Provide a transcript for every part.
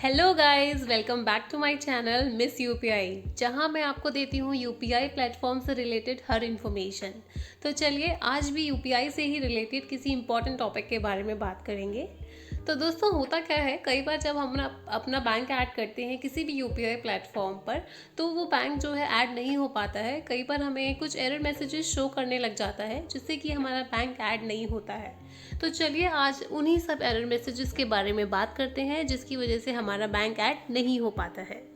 Hello guys, welcome back to my channel miss UPI, जहां मैं आपको देती हूं यूपीआई प्लेटफॉर्म से रिलेटेड हर इन्फॉर्मेशन। तो चलिए आज भी यूपीआई से ही रिलेटेड किसी इंपॉर्टेंट टॉपिक के बारे में बात करेंगे। तो दोस्तों होता क्या है, कई बार जब हम अपना बैंक ऐड करते हैं किसी भी यूपीआई प्लेटफॉर्म पर, तो वो बैंक जो है ऐड नहीं हो पाता है। कई बार हमें कुछ एरर मैसेजेस शो करने लग जाता है जिससे कि हमारा बैंक ऐड नहीं होता है। तो चलिए आज उन्हीं सब एरर मैसेजेस के बारे में बात करते हैं जिसकी वजह से हमारा बैंक ऐड नहीं हो पाता है।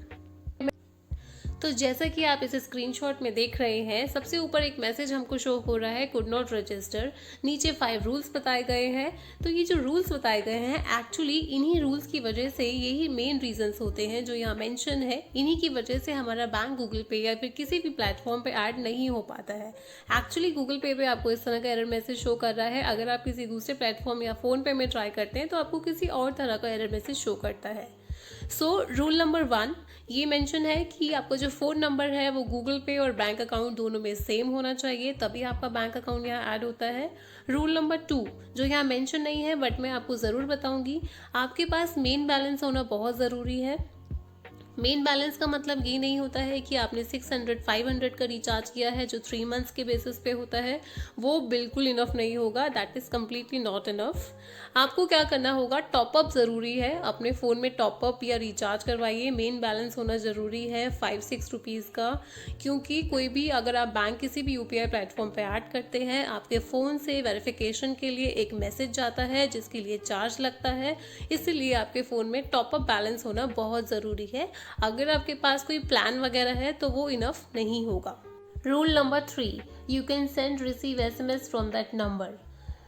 तो जैसा कि आप इस स्क्रीनशॉट में देख रहे हैं, सबसे ऊपर एक मैसेज हमको शो हो रहा है, कुड नॉट रजिस्टर। नीचे 5 रूल्स बताए गए हैं। तो ये जो रूल्स बताए गए हैं, एक्चुअली इन्हीं रूल्स की वजह से, यही मेन रीजंस होते हैं जो यहाँ मेंशन है। इन्हीं की वजह से हमारा बैंक गूगल पे या फिर किसी भी प्लेटफॉर्म पे ऐड नहीं हो पाता है। एक्चुअली गूगल पे पे आपको इस तरह का एरर मैसेज शो कर रहा है। अगर आप किसी दूसरे प्लेटफॉर्म या फोन पे में ट्राई करते हैं तो आपको किसी और तरह का एरर मैसेज शो करता है। रूल नंबर 1 ये मेंशन है कि आपका जो फ़ोन नंबर है वो गूगल पे और बैंक अकाउंट दोनों में सेम होना चाहिए, तभी आपका बैंक अकाउंट यहाँ ऐड होता है। रूल नंबर 2 जो यहाँ मेंशन नहीं है बट मैं आपको ज़रूर बताऊंगी, आपके पास मेन बैलेंस होना बहुत ज़रूरी है। मेन बैलेंस का मतलब ये नहीं होता है कि आपने 600-500 का रिचार्ज किया है जो 3 मंथ्स के बेसिस पे होता है, वो बिल्कुल इनफ नहीं होगा। That is completely not enough. आपको क्या करना होगा, टॉपअप ज़रूरी है। अपने फ़ोन में टॉपअप या रिचार्ज करवाइए। मेन बैलेंस होना ज़रूरी है 5-6 रुपीज़ का, क्योंकि कोई भी अगर आप बैंक किसी भी यूपीआई प्लेटफॉर्म पे ऐड करते हैं, आपके फ़ोन से वेरिफिकेशन के लिए एक मैसेज जाता है जिसके लिए चार्ज लगता है। इसीलिए आपके फ़ोन में टॉपअप बैलेंस होना बहुत ज़रूरी है। अगर आपके पास कोई प्लान वगैरह है तो वो इनफ नहीं होगा। Rule number 3 you can send receive SMS from that number.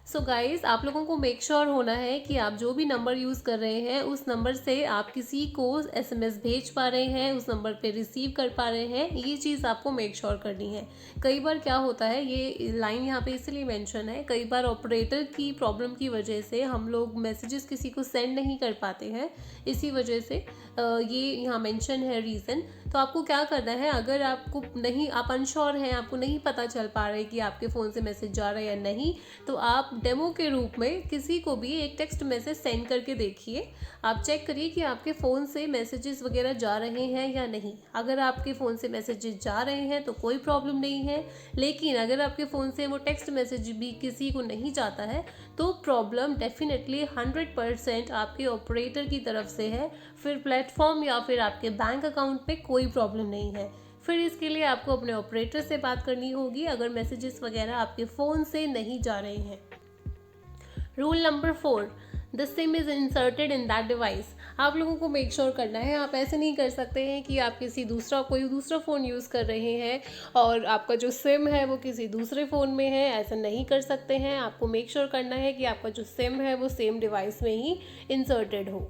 So guys, आप लोगों को मेक श्योर होना है कि आप जो भी नंबर यूज़ कर रहे हैं उस नंबर से आप किसी को एसएमएस भेज पा रहे हैं, उस नंबर पे रिसीव कर पा रहे हैं। ये चीज़ आपको मेक श्योर करनी है। कई बार क्या होता है, ये लाइन यहाँ पे इसलिए मेंशन है, कई बार ऑपरेटर की प्रॉब्लम की वजह से हम लोग मैसेजेस किसी को सेंड नहीं कर पाते हैं। इसी वजह से ये यहाँ मेंशन है रीज़न। तो आपको क्या करना है, अगर आपको नहीं, आप अनश्योर हैं, आपको नहीं पता चल पा रहा है कि आपके फ़ोन से मैसेज जा रहा है या नहीं, तो आप डेमो के रूप में किसी को भी एक टेक्स्ट मैसेज सेंड करके देखिए। आप चेक करिए कि आपके फ़ोन से मैसेजेस वगैरह जा रहे हैं या नहीं। अगर आपके फ़ोन से मैसेजेस जा रहे हैं तो कोई प्रॉब्लम नहीं है, लेकिन अगर आपके फ़ोन से वो टेक्स्ट मैसेज भी किसी को नहीं जाता है तो प्रॉब्लम डेफिनेटली 100% आपके ऑपरेटर की तरफ से है। फिर प्लेटफॉर्म या फिर आपके बैंक अकाउंट में कोई प्रॉब्लम नहीं है। फिर इसके लिए आपको अपने ऑपरेटर से बात करनी होगी अगर मैसेजेस वगैरह आपके फ़ोन से नहीं जा रहे हैं। Rule number 4 the SIM is inserted in that device. आप लोगों को मेक श्योर करना है, आप ऐसे नहीं कर सकते हैं कि आप कोई दूसरा फ़ोन यूज़ कर रहे हैं और आपका जो सिम है वो किसी दूसरे फ़ोन में है। ऐसा नहीं कर सकते हैं। आपको मेक श्योर करना है कि आपका जो सिम है वो सेम डिवाइस में ही इंसर्टेड हो।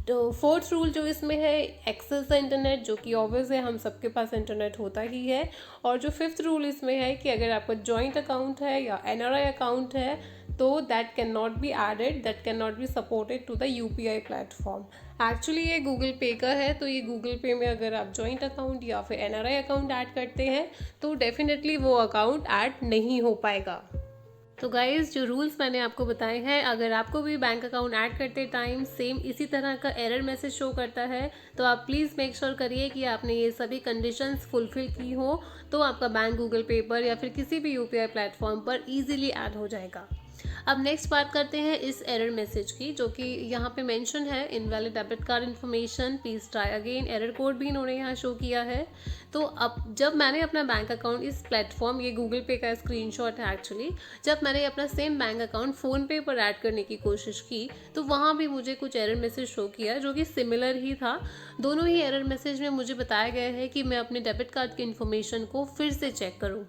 तो 4th रूल जो इसमें है, एक्सेस इंटरनेट, जो कि ऑब्वियस है, हम सबके पास इंटरनेट होता ही है। और जो 5th रूल इसमें है कि अगर आपका जॉइंट अकाउंट है या एनआरआई अकाउंट है तो that can not be added, that can not be supported to the UPI platform. Actually ये गूगल पे का है, तो ये गूगल पे में अगर आप जॉइंट अकाउंट या फिर एनआरआई अकाउंट ऐड करते हैं तो डेफिनेटली वो अकाउंट ऐड नहीं हो पाएगा। तो गाइज़, जो रूल्स मैंने आपको बताए हैं, अगर आपको भी बैंक अकाउंट ऐड करते टाइम सेम इसी तरह का एरर मैसेज शो करता है तो आप प्लीज़ मेक श्योर करिए कि आपने ये सभी कंडीशंस फुलफिल की हो, तो आपका बैंक गूगल पे पर या फिर किसी भी यूपीआई प्लेटफॉर्म पर ईजिली ऐड हो जाएगा। अब नेक्स्ट बात करते हैं इस एरर मैसेज की, जो कि यहाँ पे मेंशन है, invalid debit card information, please try again. Error code भी इन्होंने यहाँ शो किया है। तो अब जब मैंने अपना बैंक अकाउंट इस प्लेटफॉर्म, ये गूगल पे का स्क्रीनशॉट है एक्चुअली, जब मैंने अपना सेम बैंक अकाउंट फ़ोन पे पर ऐड करने की कोशिश की तो वहाँ भी मुझे कुछ एरर मैसेज शो किया जो कि सिमिलर ही था। दोनों ही एरर मैसेज में मुझे बताया गया है कि मैं अपने डेबिट कार्ड की इन्फॉर्मेशन को फिर से चेक करूँ।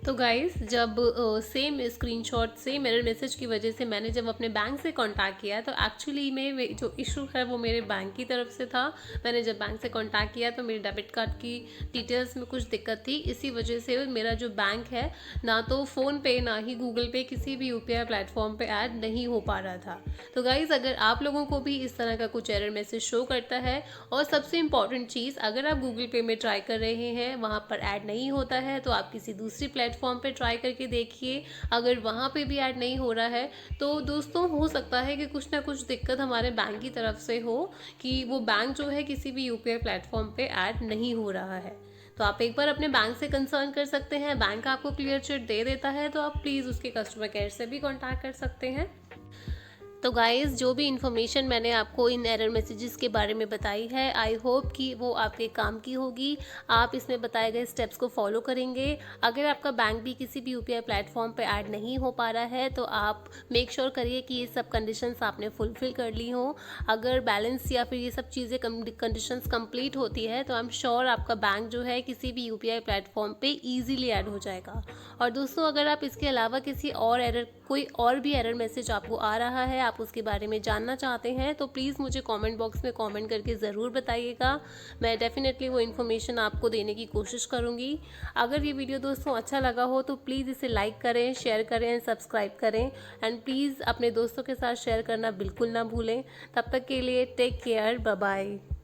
तो गाइस, जब same screenshot, same error message की वजह से मैंने जब अपने बैंक से कांटेक्ट किया तो एक्चुअली में जो इशू है वो मेरे बैंक की तरफ से था। मैंने जब बैंक से कांटेक्ट किया तो मेरे डेबिट कार्ड की डिटेल्स में कुछ दिक्कत थी। इसी वजह से मेरा जो बैंक है, ना तो फ़ोन पे ना ही गूगल पे, किसी भी यूपीआई प्लेटफॉर्म पे ऐड नहीं हो पा रहा था। तो गाइज़, अगर आप लोगों को भी इस तरह का कुछ एरर मैसेज शो करता है, और सबसे इम्पॉर्टेंट चीज़, अगर आप गूगल पे में ट्राई कर रहे हैं, वहाँ पर ऐड नहीं होता है, तो आप किसी दूसरी प्लेटफॉर्म पे ट्राई करके देखिए। अगर वहाँ पे भी ऐड नहीं हो रहा है तो दोस्तों हो सकता है कि कुछ ना कुछ दिक्कत हमारे बैंक की तरफ से हो कि वो बैंक जो है किसी भी यूपीआई प्लेटफॉर्म पे ऐड नहीं हो रहा है। तो आप एक बार अपने बैंक से कंसर्न कर सकते हैं, बैंक आपको क्लियर चिट दे देता है तो आप प्लीज़ उसके कस्टमर केयर से भी कॉन्टैक्ट कर सकते हैं। तो गाइज़ जो भी इन्फॉर्मेशन मैंने आपको इन एरर मैसेजेस के बारे में बताई है, आई होप कि वो आपके काम की होगी। आप इसमें बताए गए स्टेप्स को फॉलो करेंगे। अगर आपका बैंक भी किसी भी यूपीआई प्लेटफॉर्म पे ऐड नहीं हो पा रहा है तो आप मेक श्योर करिए कि ये सब कंडीशंस आपने फुलफिल कर ली हो। अगर बैलेंस या फिर ये सब चीज़ें कंडीशंस कंप्लीट होती है तो आई एम श्योर आपका बैंक जो है किसी भी यूपीआई प्लेटफॉर्म पे ईजिली ऐड हो जाएगा। और दोस्तों अगर आप इसके अलावा किसी और एरर कोई और भी एरर मैसेज आपको आ रहा है, आप उसके बारे में जानना चाहते हैं तो प्लीज़ मुझे कमेंट बॉक्स में कमेंट करके ज़रूर बताइएगा। मैं डेफिनेटली वो इन्फॉर्मेशन आपको देने की कोशिश करूँगी। अगर ये वीडियो दोस्तों अच्छा लगा हो तो प्लीज़ इसे लाइक करें, शेयर करें एंड सब्सक्राइब करें एंड प्लीज़ अपने दोस्तों के साथ शेयर करना बिल्कुल ना भूलें। तब तक के लिए टेक केयर, बाय बाय।